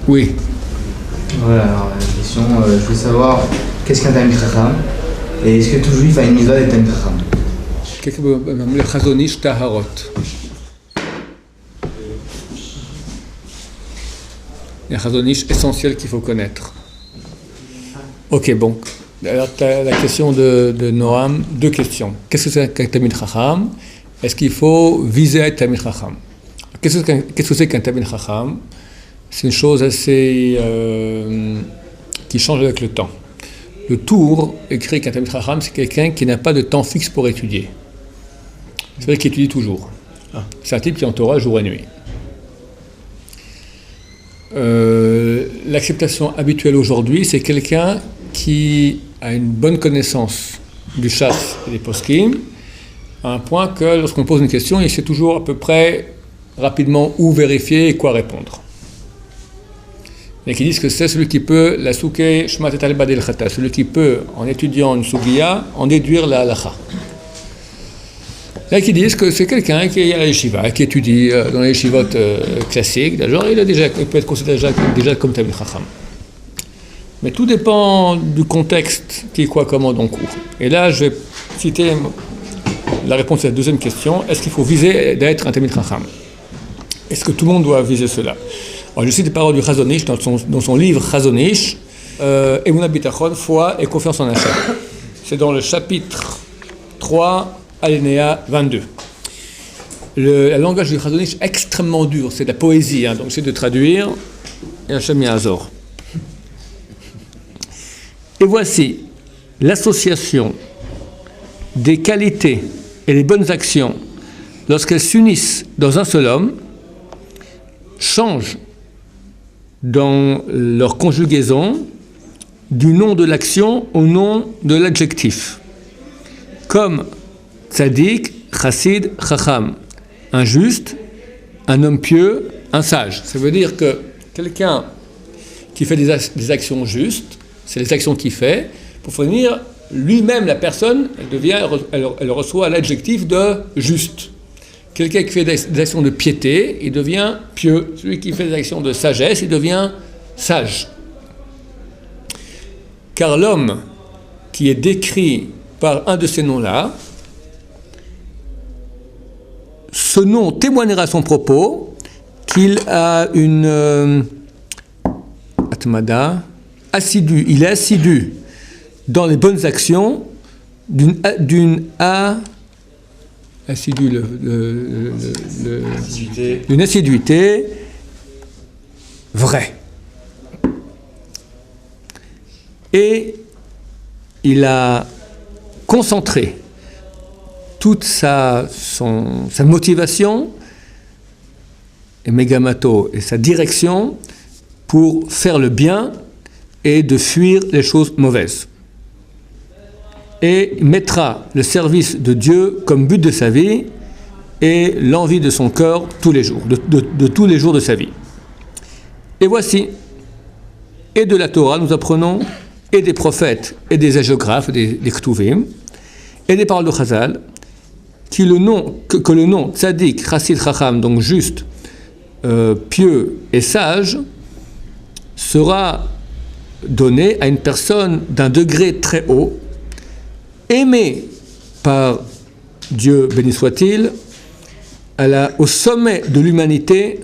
Oui. Voilà, alors la question, je voulais savoir qu'est-ce qu'un Talmid Chacham et est-ce que tout juif a une mitzvah d'être Talmid Chacham? Le Chazon Ish Taharot. Le Chazon Ish essentiel qu'il faut connaître. Ok, bon. Alors, la question de Noam, deux questions. Qu'est-ce que c'est qu'un Talmid Chacham? Est-ce qu'il faut viser à être Talmid Chacham? Qu'est-ce que c'est qu'un Talmid Chacham? C'est une chose assez qui change avec le temps. Le Tour écrit qu'un Talmid Chacham, c'est quelqu'un qui n'a pas de temps fixe pour étudier. C'est-à-dire qu'il étudie toujours. C'est un type qui est en Torah jour et nuit. L'acceptation habituelle aujourd'hui, c'est quelqu'un qui a une bonne connaissance du chasse et des poskim, à un point que lorsqu'on pose une question, il sait toujours à peu près rapidement où vérifier et quoi répondre. Et qui disent que c'est celui qui peut, la souke shmat et al-bad el-khata, celui qui peut, en étudiant une sugiya, en déduire la halacha. Là, qui disent que c'est quelqu'un qui est à la yeshiva, qui étudie dans les yeshivot classiques, genre, il peut être considéré déjà comme Talmid Chacham. Mais tout dépend du contexte, qui est quoi, comment, dans le cours. Et là, je vais citer la réponse à la deuxième question. Est-ce qu'il faut viser d'être un Talmid Chacham? Est-ce que tout le monde doit viser cela? Alors, je cite les paroles du Chazon Ish dans son livre Chazon Ish, Emunah Bitachon, foi et confiance en Hachem. C'est dans le chapitre 3, alinéa 22. Le langage du Chazon Ish est extrêmement dur, c'est de la poésie, donc j'essaie de traduire, et Hachem Ya'azor. Et voici l'association des qualités et des bonnes actions, lorsqu'elles s'unissent dans un seul homme, changent dans leur conjugaison du nom de l'action au nom de l'adjectif. Comme tzaddik, chassid, chacham, un juste, un homme pieux, un sage. Ça veut dire que quelqu'un qui fait des actions justes, c'est les actions qu'il fait, pour finir, lui-même, la personne, elle reçoit l'adjectif de juste. Quelqu'un qui fait des actions de piété, il devient pieux. Celui qui fait des actions de sagesse, il devient sage. Car l'homme qui est décrit par un de ces noms-là, ce nom témoignera à son propos qu'il a une atmada, assidu, il est assidu dans les bonnes actions d'une assiduité vraie. Et il a concentré toute sa motivation, et megamato, et sa direction pour faire le bien et de fuir les choses mauvaises. Et mettra le service de Dieu comme but de sa vie et l'envie de son cœur tous les jours, de tous les jours de sa vie. Et voici, et de la Torah, nous apprenons, et des prophètes, et des hagiographes, des ktuvim, et des paroles de Chazal, que le nom tzaddik, chassid, chacham, donc juste, pieux et sage, sera donné à une personne d'un degré très haut, aimé par Dieu, béni soit-il, au sommet de l'humanité.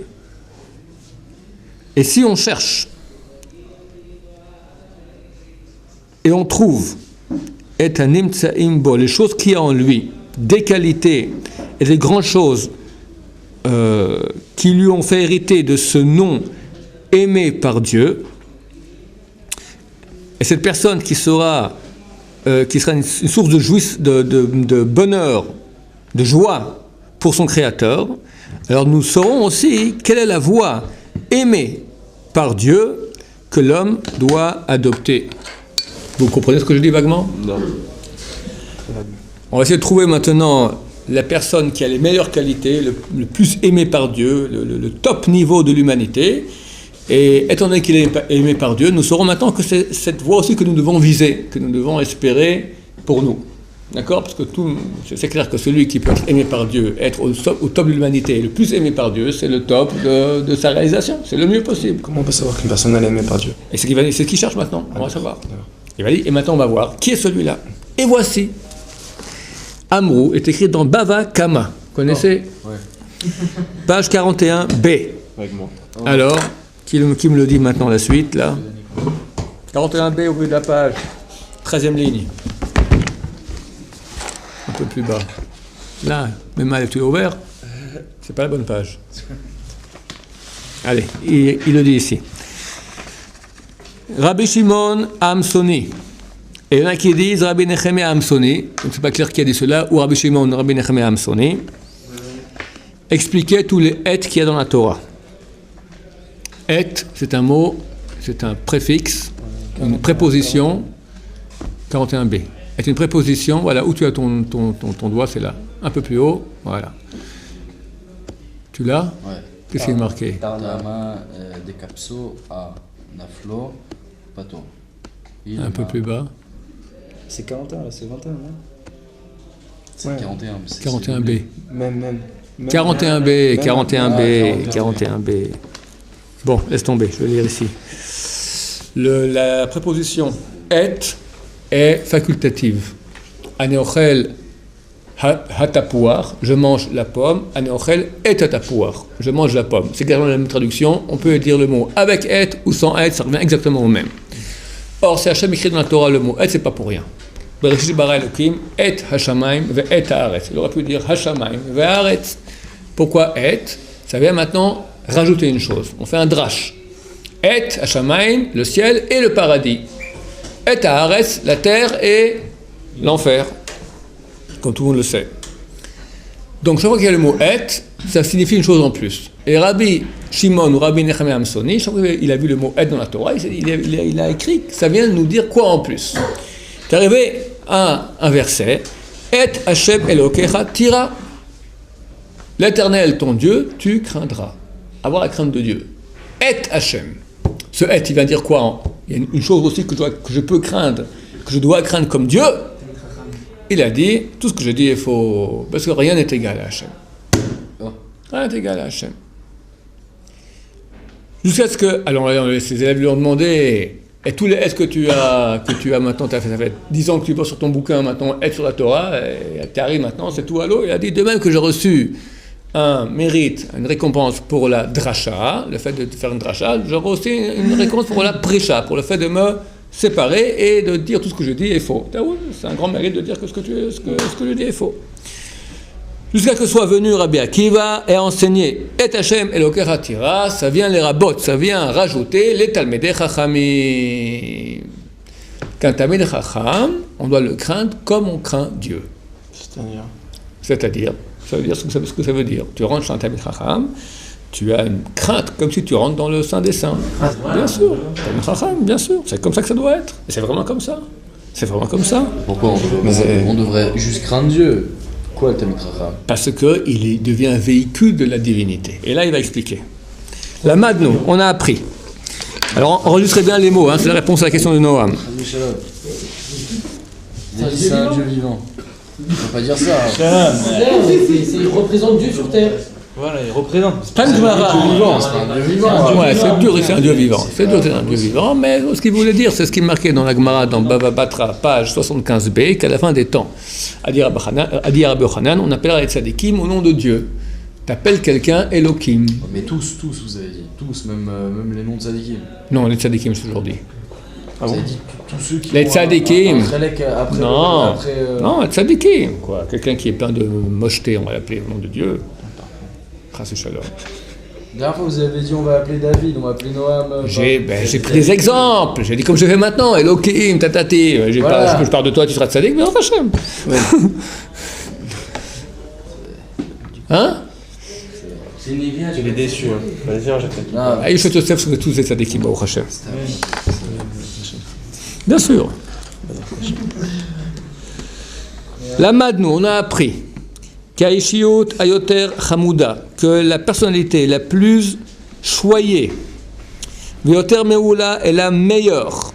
Et si on cherche et on trouve et un imtsaim bo, les choses qu'il y a en lui, des qualités et des grandes choses qui lui ont fait hériter de ce nom aimé par Dieu, et cette personne qui sera une source de bonheur, de joie pour son Créateur, alors nous saurons aussi quelle est la voie aimée par Dieu que l'homme doit adopter. Vous comprenez ce que je dis vaguement? Non. On va essayer de trouver maintenant la personne qui a les meilleures qualités, le plus aimé par Dieu, le top niveau de l'humanité. Et étant donné qu'il est aimé par Dieu, nous saurons maintenant que c'est cette voie aussi que nous devons viser, que nous devons espérer pour nous. D'accord? Parce que c'est clair que celui qui peut être aimé par Dieu, être au top de l'humanité, le plus aimé par Dieu, c'est le top de sa réalisation. C'est le mieux possible. Comment on peut savoir qu'une personne elle est aimée par Dieu? Et c'est ce qu'il cherche maintenant. On va savoir. Il va dire, et maintenant on va voir qui est celui-là. Et voici. Amrou est écrit dans Bava Kama. Vous connaissez? Ouais. Page 41b. Vaguement. Alors, qui me le dit maintenant la suite, là? 41b au bout de la page. 13e ligne. Un peu plus bas. Là, même mal est ouvert. C'est pas la bonne page. Allez, il le dit ici. Rabbi Shimon Amsoni. Et il y en a qui disent Rabbi Nechemia Amsoni. Donc c'est pas clair qui a dit cela. Ou Rabbi Shimon, Rabbi Nechemia Amsoni. Expliquait tous les et qu'il y a dans la Torah. Et, c'est un mot, c'est un préfixe, une préposition. 41b. Est une préposition, voilà, où tu as ton doigt, c'est là. Un peu plus haut, voilà. Tu l'as? Ouais. Qu'est-ce qui est marqué? Tama de Capso à Naflo, Pato. Un peu plus bas. C'est 41, là, c'est 21, non? C'est Ouais. 41. Mais c'est 41b. Même. 41b, 41b, 41b. Bon, laisse tomber, je vais lire ici. La préposition est facultative. Anéochel hatapouar, je mange la pomme. Anéochel et hatapouar, je mange la pomme. C'est exactement la même traduction. On peut dire le mot avec et ou sans et, ça revient exactement au même. Or, c'est Hachem écrit dans la Torah le mot et, c'est pas pour rien. Bereshit bara Elokim et hashamayim ve et haaretz. Il aurait pu dire hashamayim ve haaretz. Pourquoi et? Ça vient maintenant rajouter une chose. On fait un drash. Et hashamayim, le ciel et le paradis. Et haaretz, la terre et l'enfer. Comme tout le monde le sait. Donc, chaque fois qu'il y a le mot et, ça signifie une chose en plus. Et Rabbi Shimon ou Rabbi Nechemia Amsoni, chaque fois qu'il a vu le mot et dans la Torah, il a écrit que ça vient nous dire quoi en plus. C'est arrivé à un verset. Et Hashem Elokecha tira. L'Éternel, ton Dieu, tu craindras. Avoir la crainte de Dieu. Et Hashem. Ce et, il va dire quoi? Il y a une chose aussi que je peux craindre, que je dois craindre comme Dieu. Il a dit, tout ce que je dis est faux, parce que rien n'est égal à Hashem. Rien n'est égal à Hashem. Jusqu'à ce que, alors ses élèves lui ont demandé, et tous les est-ce que tu as maintenant, ça fait 10 ans que tu bosses sur ton bouquin, maintenant, être sur la Torah, et tu arrives maintenant, c'est tout à l'eau. Il a dit, de même que j'ai reçu un mérite, une récompense pour la dracha, le fait de faire une dracha, j'aurai aussi une récompense pour la précha, pour le fait de me séparer et de dire tout ce que je dis est faux. C'est un grand mérite de dire que ce que je dis est faux. Jusqu'à que soit venu Rabbi Akiva et enseigné Et Hashem Elokecha tira, ça vient les rabots, ça vient rajouter les Talmidei Chachamim. Qu'un Talmid Chacham, on doit le craindre comme on craint Dieu. C'est-à-dire, ça veut dire ce que ça veut dire. Tu rentres chez un Talmid Chacham, tu as une crainte, comme si tu rentres dans le Saint des Saints. Bien sûr, Talmid Chacham, bien sûr. C'est comme ça que ça doit être. Et c'est vraiment comme ça. C'est vraiment comme ça. Pourquoi on devrait juste craindre Dieu? Pourquoi le Talmid Chacham? Parce qu'il devient un véhicule de la divinité. Et là, il va expliquer. La Madno, on a appris. Alors, enregistrez bien les mots, c'est la réponse à la question de Noam. C'est un Dieu vivant. On ne peut pas dire ça. Il représente Dieu sur terre. Voilà, il représente. C'est pas une Gemara. C'est un Dieu vivant. Ouais, c'est dur, c'est un Dieu vivant. C'est dur, c'est un Dieu vivant, mais ce qu'il voulait dire, c'est ce qui est marqué dans la Gemara, dans Bava Batra, page 75b, qu'à la fin des temps, a dit Rabbi Yochanan, on appellera les tzadikim au nom de Dieu. T'appelles quelqu'un Elohim. Mais tous, vous avez dit. Tous, même les noms de tzadikim. Non, les tzadikim, c'est aujourd'hui. Vous avez dit tous ceux qui Les tzadikim. Non, non. les tzadikim, quoi. Quelqu'un qui est plein de mocheté, on va l'appeler au nom de Dieu. Chas shalom. La dernière fois, vous avez dit on va appeler David, on va appeler Noam. J'ai pris des exemples. J'ai dit comme je fais maintenant, Elohim, tatati. Je parle de toi, tu seras tzadik, mais en Hachem. Hein? Tu l'es déçu. Vas-y, j'ai fait. Aïe, je te sais, que tous les tzadikim, au Hachem. Bien sûr. La Madnou, on a appris Kaishiyut Ayoter Hamouda, que la personnalité la plus choyée, Vyoter Meoula est la meilleure,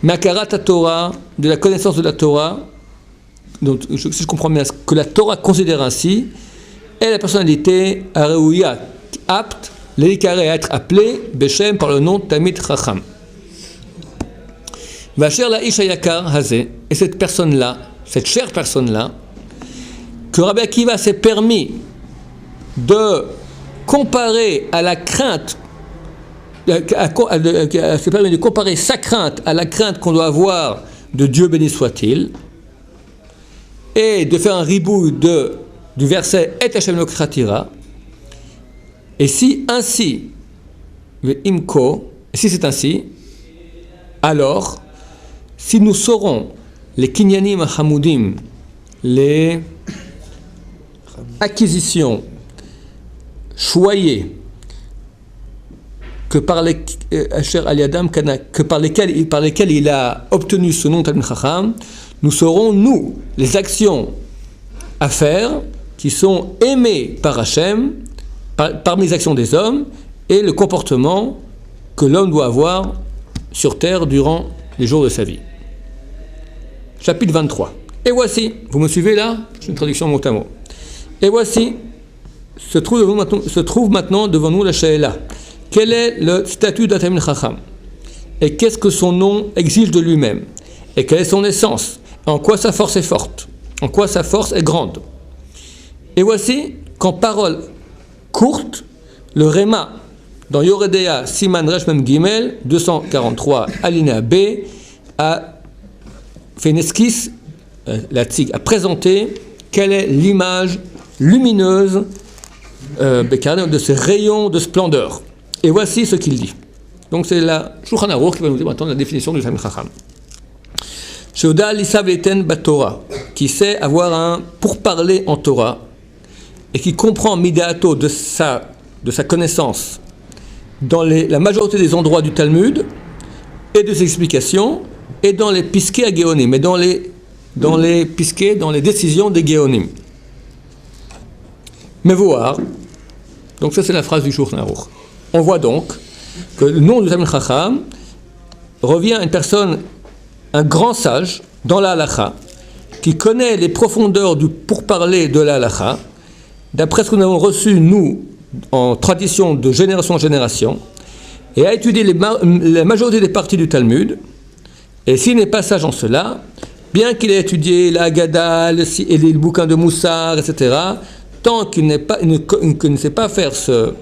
Makarat Torah, de la connaissance de la Torah, donc, si je comprends bien, ce que la Torah considère ainsi, est la personnalité Areouya, apte, l'écaré à être appelé Beshem par le nom de Talmid Chacham. Vacher la Isha Yakar Hazé, et cette personne-là, cette chère personne-là, que Rabbi Akiva s'est permis de comparer à la crainte, s'est permis de comparer sa crainte à la crainte qu'on doit avoir de Dieu béni soit-il, et de faire un ribou du verset Et Hashem lo kratira. Et si ainsi, imko, si c'est ainsi, alors, si nous saurons les kinyanim hamoudim, les acquisitions choyées que par lesquelles il a obtenu ce nom Talmid Chacham, nous saurons, nous, les actions à faire qui sont aimées par Hachem, parmi les actions des hommes, et le comportement que l'homme doit avoir sur terre durant les jours de sa vie. Chapitre 23. Et voici, vous me suivez là? C'est une traduction mot à mot. Et voici, se trouve maintenant devant nous la Shaela. Quel est le statut d'un Talmid Chacham? Et qu'est-ce que son nom exige de lui-même? Et quelle est son essence? En quoi sa force est forte? En quoi sa force est grande? Et voici qu'en parole courte, le Réma, dans Yoredea Siman Resh Mem Gimel, 243, alinéa B, a fait une esquisse, la tzig a présenté quelle est l'image lumineuse de ces rayons de splendeur. Et voici ce qu'il dit. Donc c'est la Shulchan Aruch qui va nous dire maintenant la définition du Talmid Chacham. Sheoda lisav eten baTorah, qui sait avoir un pourparler en Torah et qui comprend midéato de sa connaissance dans la majorité des endroits du Talmud et de ses explications et dans les piskei à Géonim, et dans les piskei, dans les décisions des Géonim. Mais voir, donc ça c'est la phrase du Shulchan Aruch. On voit donc que le nom du Talmid Chacham revient à une personne, un grand sage dans la halakha, qui connaît les profondeurs du pourparler de la halakha, d'après ce que nous avons reçu, nous, en tradition de génération en génération, et a étudié la majorité des parties du Talmud, et s'il n'est pas sage en cela, bien qu'il ait étudié la Haggadah et les bouquins de Moussar, etc., tant qu'il ne sait pas faire ce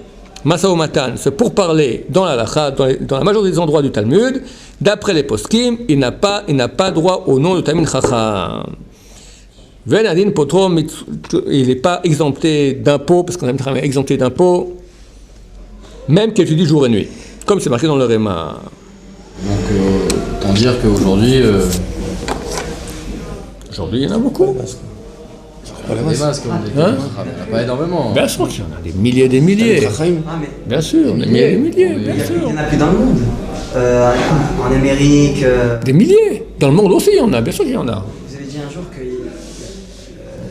Masao Matan, ce pourparler dans la halakha, dans la majorité des endroits du Talmud, d'après les poskim, il n'a pas droit au nom de Talmid Chacham. Il n'est pas exempté d'impôt, parce qu'on a travaillé exempté d'impôt, même qu'il étudie jour et nuit, comme c'est marqué dans le Réma. Donc, autant dire qu'aujourd'hui. Aujourd'hui, il y en a beaucoup. Pas les masques, il n'y en a pas énormément. Bien sûr qu'il y en a des milliers et des milliers. Bien sûr, des milliers et des milliers. Il y en a plus dans le monde. En Amérique. Des milliers. Dans le monde aussi, il y en a. Bien sûr qu'il y en a. Vous avez dit un jour que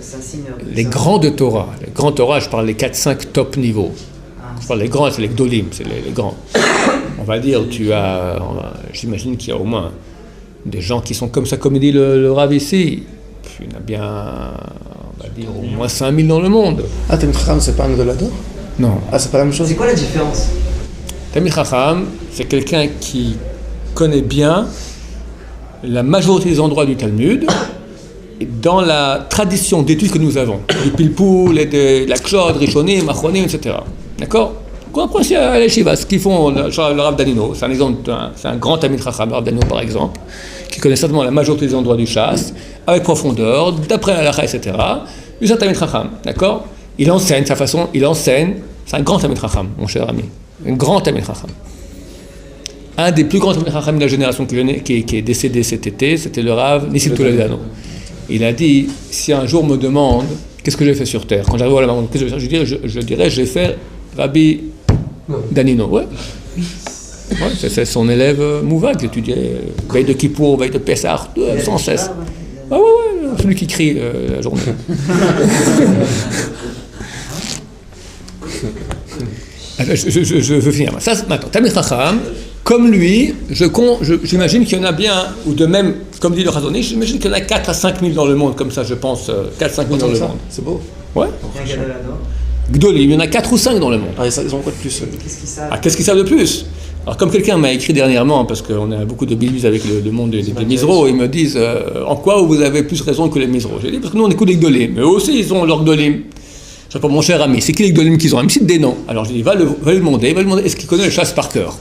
c'est un signe. Les grands de Torah. Les grands Torah, je parle des 4-5 top niveaux. Je parle des grands, c'est les Gdolim, c'est les grands. On va dire, j'imagine qu'il y a au moins des gens qui sont comme ça, comme dit le Rav ici. Il y en a bien, on va dire, au moins 5000 dans le monde. Ah, Talmid Chacham, c'est pas un Gedolador? Non. Ah, c'est pas la même chose? C'est quoi la différence? Talmid Chacham, c'est quelqu'un qui connaît bien la majorité des endroits du Talmud, dans la tradition d'études que nous avons, du Pilpoul, et de la Klod, Rishonim, Achronim, etc. D'accord? On apprend ici à l'Yeshiva, ce qu'ils font, le Rav Danino, c'est un exemple, c'est un grand Talmid Chacham, le Rav Danino par exemple, qui connaît certainement la majorité des endroits du Shas, avec profondeur, d'après la halakha, etc. C'est un Talmid Chacham, d'accord? Il enseigne sa façon, c'est un grand Talmid Chacham, mon cher ami, un grand Talmid Chacham. Un des plus grands Talmid Chacham de la génération qui est décédé cet été, c'était le Rav Nissim Toledano. Il a dit, si un jour on me demande qu'est-ce que j'ai fait sur terre, quand j'arrive à la maman, qu'est-ce que je dirais, je dirais, j'ai fait Rabbi Danino, ouais. C'est son élève Mouvag, il étudiait veille de Kippour, veille de Pessah, sans cesse. Ah ouais, celui qui crie la journée. Je veux finir. Ça, maintenant, Talmid Chacham comme lui, j'imagine qu'il y en a bien, ou de même, comme dit le Chazon Ish, j'imagine qu'il y en a 4 à 5 000 dans le monde, comme ça je pense, 4 à 5 000 dans le monde. C'est beau. Ouais. Un gadol là-dedans. Gdolim, il y en a 4 ou 5 dans le monde. Ah, ils ont quoi de plus Qu'est-ce qu'ils savent? Ah, qu'est-ce qu'ils savent de plus? Alors comme quelqu'un m'a écrit dernièrement, parce qu'on a beaucoup de billes avec le monde des Misros, ils me disent en quoi vous avez plus raison que les Misros? J'ai dit parce que nous on écoute les Gdolim, mais eux aussi ils ont leurs Gdolim. Je sais pas, mon cher ami, c'est qui les Gdolim qu'ils ont? Il me cite des noms. Alors j'ai dit va lui demander est-ce qu'il connaît le chasse par cœur?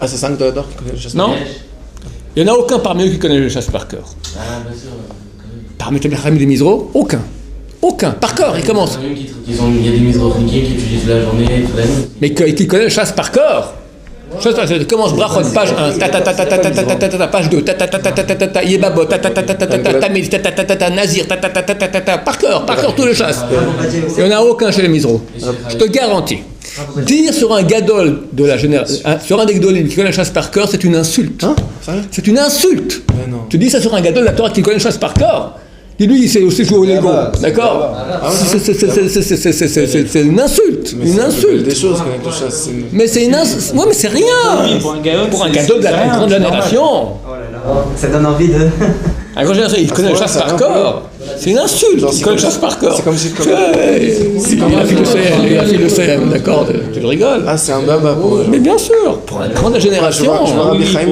Ah, c'est 5 $, Non? Il n'y en a aucun parmi eux qui connaît le chasse par cœur. Ah, bien sûr. Parmi les Misros, aucun. Aucun, par cœur, il commence. Il y a des misrochnikim qui utilisent la journée, toute la nuit. Mais qui connaît le chasse par cœur? Ça commence brachot, page 1, page 2, yebabot, tamil, nazir, par cœur, tout le chasse. Il n'y en a aucun chez les Misros. Je te garantis. Dire sur un gadol de la génération, sur un des gdolim qui connaît le chasse par cœur, c'est une insulte. Hein? Sérieux? C'est une insulte. Non. Tu dis ça sur un gadol de la Torah qui connaît le chasse par cœur. Dis-lui, il sait aussi jouer au Lego, d'accord? C'est une insulte, une insulte. Des choses connaître le chasse. Mais c'est une insulte. Ouais, mais c'est rien. Pour un gadol de la grande génération. Oh là là, ça donne envie de. Un grand génération, il connaît le chasse par corps. C'est une insulte. Il connaît le chasse par corps. C'est comme si. Il a fait le CM, d'accord? Tu rigoles? Ah, c'est un baba pour eux. Mais bien sûr, pour la grande génération. Je vois Rabbi Chaim,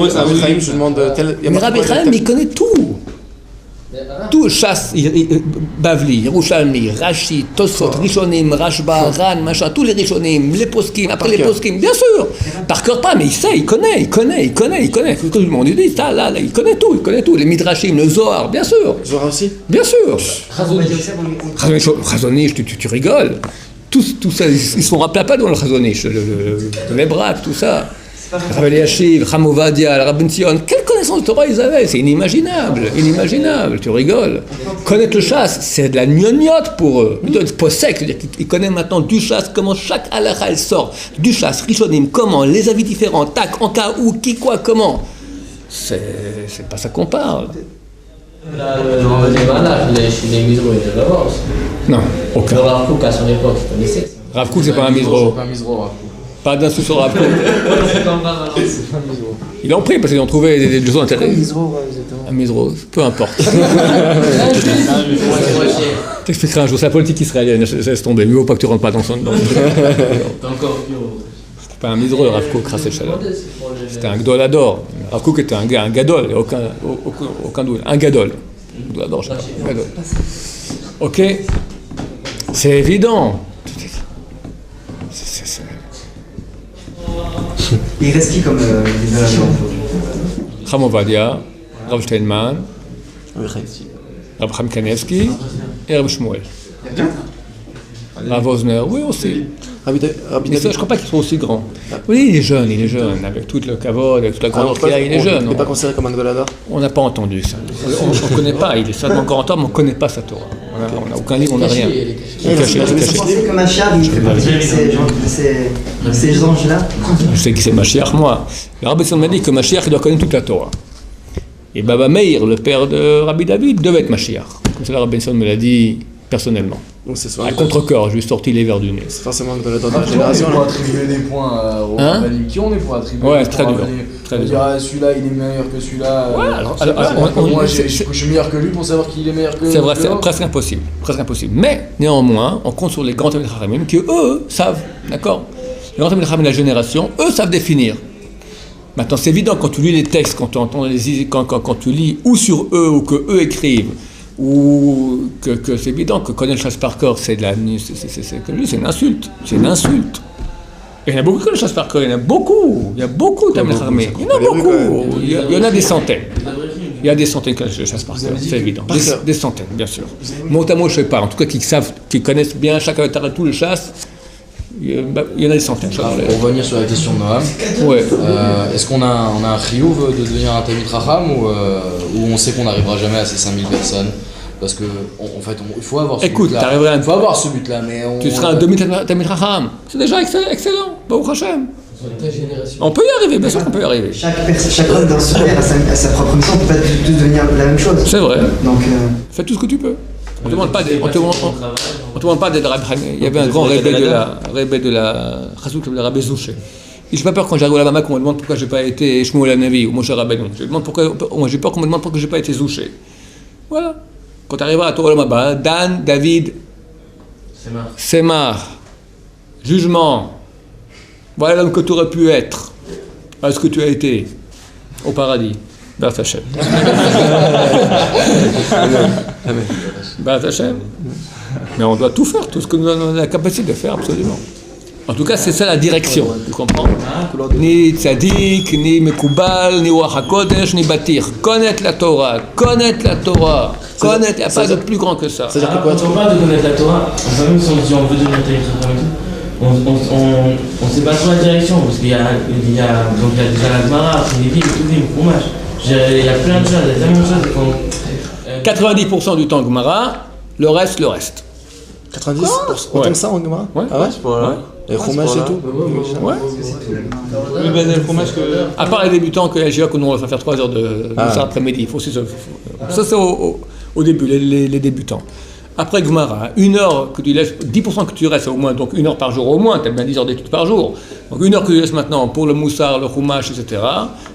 je demande tel. Mais Rabbi Chaim, il connaît tout. Tout chasse, Bavli, Yerushalmi, Rashi, Tosfot, Rishonim, Rashba, Ran, machin, tous les Rishonim, les Poskim, après les Poskim, bien sûr. Par cœur pas, mais il sait, il connaît. Tout le monde lui dit ça, là, il connaît tout. Les Midrashim, le Zohar, bien sûr. Zohar aussi? Bien sûr. Chazon Ish, tu rigoles. Tout ça, ils se sont rappelés pas dans le Chazon Ish, le Lebrak, tout ça. Rabbi Eliashiv, Chamovadia, le Rabbi Tzion, quelle connaissance de Torah ils avaient? C'est inimaginable, tu rigoles. Connaître le chasse, c'est de la gnognotte pour eux. Ils possèdent, c'est-à-dire qu'ils connaissent maintenant du chasse, comment chaque halakha elle sort, du chasse, rishonim, comment, les avis différents, tac, en cas où, qui, quoi, comment. C'est pas ça qu'on parle. Là, le Rambam chez les Misros, il devait l'avoir aussi. Non, aucun. Le Rav Kook, à son époque, il connaissait. Rav Kook, c'est pas un Misro. Pas d'un sous sur Rav Kook. Ils l'ont pris parce qu'ils ont trouvé des choses intéressantes. Un Misro, peu importe. T'expliquerai un jour, c'est la politique israélienne, laisse tomber. Mieux vaut pas que tu rentres pas dans son. C'était pas un Misro, le Rav Kook, Rassel Shalom. C'était un Gdolador. Rav Kook était un gadol, il n'y a aucun doute. Un gadol. Gdolador, je sais pas. Gadol. Ok? C'est évident. Il reste qui comme leader là-dedans? Chamovadia, Rav Steinman, Rav Chaim Kanevsky et Rav Shmuel. Rav Osner, oui aussi. Mais ça, je ne crois pas qu'ils soient aussi grands. Oui, il est jeune, avec tout le kavod, avec toute la grandeur qu'il a, il est jeune. Il n'est pas considéré comme un Gdolador? On n'a pas entendu ça. On ne connaît pas, il est certainement encore en temps, mais on ne connaît pas sa Torah. On n'a aucun livre, on n'a rien. Vous pensez que Machiach, il fait partie de ces anges-là? Je sais qui c'est Mashiach, moi. Le Rabbi Tzon m'a dit que Mashiach, il doit connaître toute la Torah. Et Baba Meir, le père de Rabbi David, devait être Mashiach. Comme ça, le Rabbi Tzon me l'a dit personnellement. À contre-cœur, je lui ai sorti les verres du nez. C'est forcément un Gdolador de la génération. On est pour attribuer des points au Rabbanim. Qui on est pour attribuer Ouais, des très points dur. On va dire celui-là il est meilleur que celui-là. Ouais, moi je suis meilleur que lui pour savoir qu'il est meilleur que. C'est vrai, c'est presque impossible. Mais néanmoins, on compte sur les grands Talmidei Chachamim qui eux savent, d'accord? Les grands Talmidei Chachamim de la génération, eux savent définir. Maintenant, c'est évident quand tu lis les textes, quand tu entends quand tu lis ou sur eux ou que eux écrivent. Ou que c'est évident que connaître le chasse par corps, c'est une insulte. C'est une insulte. Et il y en a beaucoup qui connaissent le chasse par corps, il y en a beaucoup. Il y a beaucoup de Talmidei Chachamim. Il y en a beaucoup. Il y en a des centaines. Il y a des centaines qui connaissent le chasse par corps, c'est évident. Des centaines, bien sûr. Mot à mot, je ne sais pas. En tout cas, qui connaissent bien chaque avatar, tout le chasse. Il y en a des centaines. Pour revenir sur la question de Noam, ouais. Est-ce qu'on a un chiyuv de devenir un Talmid Chacham ou on sait qu'on n'arrivera jamais à ces 5000 personnes? Parce que en fait, il faut avoir ce but-là. Il faut avoir ce but-là, mais tu seras un demi-Talmid Chacham. C'est déjà excellent. Baruch Hashem. On peut y arriver, bien sûr qu'on peut y arriver. Chaque homme dans ce père a sa propre mission, on ne peut pas tous devenir la même chose. C'est vrai. Donc, fais tout ce que tu peux. On ne demande pas d'être Rabbi. Il y avait un grand Rebbe de la Chazouk, le Rabbi Zouché. J'ai pas peur quand j'arrive à la Bama qu'on me demande pourquoi j'ai pas été Shmuel Hanavi ou Moshe Rabbeinu. J'ai peur qu'on me demande pourquoi j'ai pas été Zouché. Voilà. Quand tu arriveras à Torah Lamaba, Dan, David, Semar, jugement. Voilà l'homme que tu aurais pu être. Voilà ce que tu as été au paradis. B'ezrat Hashem. B'ezrat Hashem. Mais on doit tout faire, tout ce que nous avons la capacité de faire, absolument. En tout cas, c'est ça la direction, tu comprends? Ni tzaddik, ni mekubal, ni Ruach HaKodesh, ni batir. Connaître la Torah, connaître la Torah. Connaître, il n'y a pas de plus grand que ça. C'est-à-dire que quand on parle de connaître la Torah, même si on dit on veut devenir on ne sait pas sur la direction, parce qu'il y a déjà la Gemara, les livres, tout le fromage. Il y a plein de choses, il y a tellement de choses. 90% du temps Gemara, le reste. 90%? Autant que ça en Gemara? Ouais. Ah ouais? Et le fromage et tout? Ouais. Le fromage que... À part les débutants que Yeshiva, que nous on va faire 3 heures de ça après-midi, il faut aussi ça c'est au début, les débutants. Après Gemara, 1 heure que tu laisses, 10% que tu restes au moins, donc 1 heure par jour au moins, tu as bien 10 heures d'études par jour. Donc 1 heure que tu laisses maintenant pour le moussar, le chumash, etc.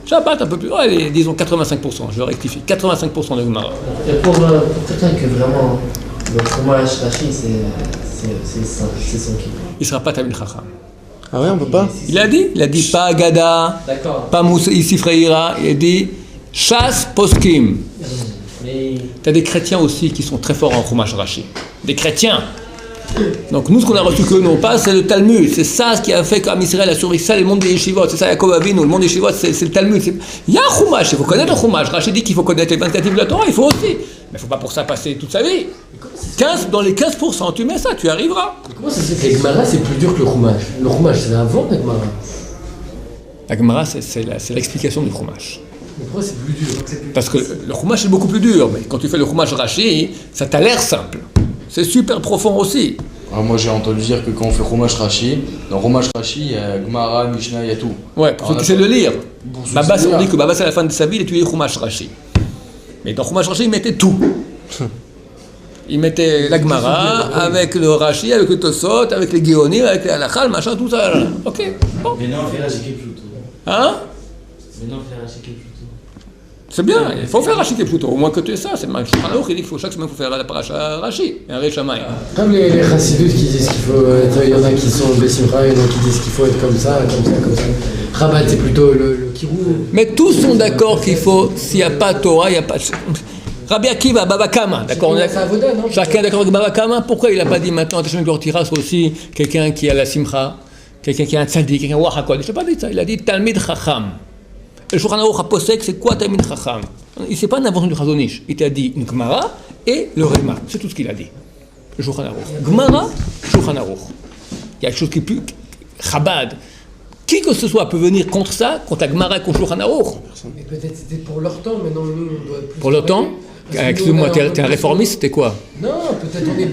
Shabbat un peu plus, allez, disons 85%, je rectifie, 85% de Gemara. Et pour quelqu'un que vraiment le chumash, Rashi, c'est son kiff. Il ne sera pas Talmid Chacham. Ah ouais, on peut pas? Il a dit pas Agada, pas Sifreira, il a dit Shas Poskim. Tu as des chrétiens aussi qui sont très forts en Chumash Rashi. Des chrétiens. Donc nous, ce qu'on a reçu que non pas, c'est le Talmud. C'est ça ce qui a fait qu'Am Israël a survécu. Ça, le monde des yeshivot. C'est ça, Yaakov Avinu. Le monde des yeshivot, c'est le Talmud. Il y a un Chumash, il faut connaître le Chumash. Rashi dit qu'il faut connaître les 24 livres de la Torah, il faut aussi. Mais il ne faut pas pour ça passer toute sa vie. Dans les 15%, tu mets ça, tu arriveras. Comment ça se fait que la Gemara, c'est plus dur que le Chumash? Le Chumash, c'est avant la Gemara. La Gemara, c'est l'explication du Chumash. Mais pourquoi c'est plus dur? Parce que le Chumash est beaucoup plus dur, mais quand tu fais le Chumash Rashi, ça t'a l'air simple. C'est super profond aussi. Alors moi j'ai entendu dire que quand on fait Chumash Rashi, dans Chumash Rashi, il y a Gemara, Mishnah, il y a tout. Ouais, pour ceux qui savent le lire. Baba, on dit que Baba, c'est à la fin de sa vie, il étudiait Chumash Rashi. Mais dans Chumash Rashi, il mettait tout. Il mettait la Gemara, avec le Rashi, avec le Tosot, avec les Géonim, avec les Halachal, machin, tout ça. Ok, bon. Mais non, on fait Rashi plutôt. Hein? Mais non, on fait Rashi plutôt. C'est bien, il faut faire Rashi plutôt, au moins que tu aies ça. C'est le Shulchan Aruch, il dit qu'il faut chaque semaine faire la paracha Rashi, un Réchamay. Comme les chassidoutes qui disent qu'il faut être, il y en a qui sont Bessimra, il y en a qui disent qu'il faut être comme ça. Rabat, c'est plutôt le kirou. Mais tous sont d'accord qu'il faut, s'il n'y a pas Torah, il n'y a pas... Rabbi Akiva, Baba Kama, d'accord? Chacun est d'accord avec Baba Kama. Pourquoi il n'a pas dit maintenant, Tachem Gortiras aussi, quelqu'un qui a la simcha, quelqu'un qui a un tzaddik, quelqu'un qui a un wahakol? Il n'a pas dit ça, il a dit Talmid Chacham. Le Shulchan Aruch a posé que c'est quoi Talmid Chacham? Il s'est pas une invention du Chazon Ish. Il t'a dit une Gemara et le Réma. C'est tout ce qu'il a dit. Le Shulchan Aruch. Gemara, Shulchan Aruch. Il y a quelque chose qui est plus Chabad. Qui que ce soit peut venir contre ça, contre la Gemara et contre le Shulchan Aruch. Mais peut-être c'était pour leur temps, mais non, nous on doit plus. Pour leur temps? Excuse-moi, t'es un réformiste, t'es quoi? Non, peut-être on est...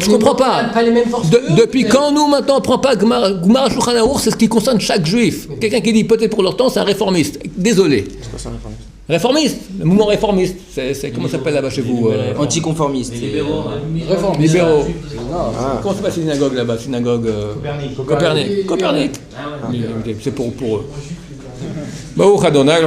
Je comprends pas. Pas les mêmes forces. Depuis quand nous maintenant on prend pas Gemara Shulchan Aruch, c'est ce qui concerne chaque juif. Quelqu'un qui dit peut-être pour leur temps, c'est un réformiste. Désolé. C'est quoi ça, un réformiste? Réformiste, le mouvement réformiste. C'est comment ça s'appelle là-bas chez vous? Anticonformiste. Libéraux. Libéraux. Ah. Comment s'appelle la synagogue là-bas? Synagogue Copernic. C'est pour eux. Baruch Adonai,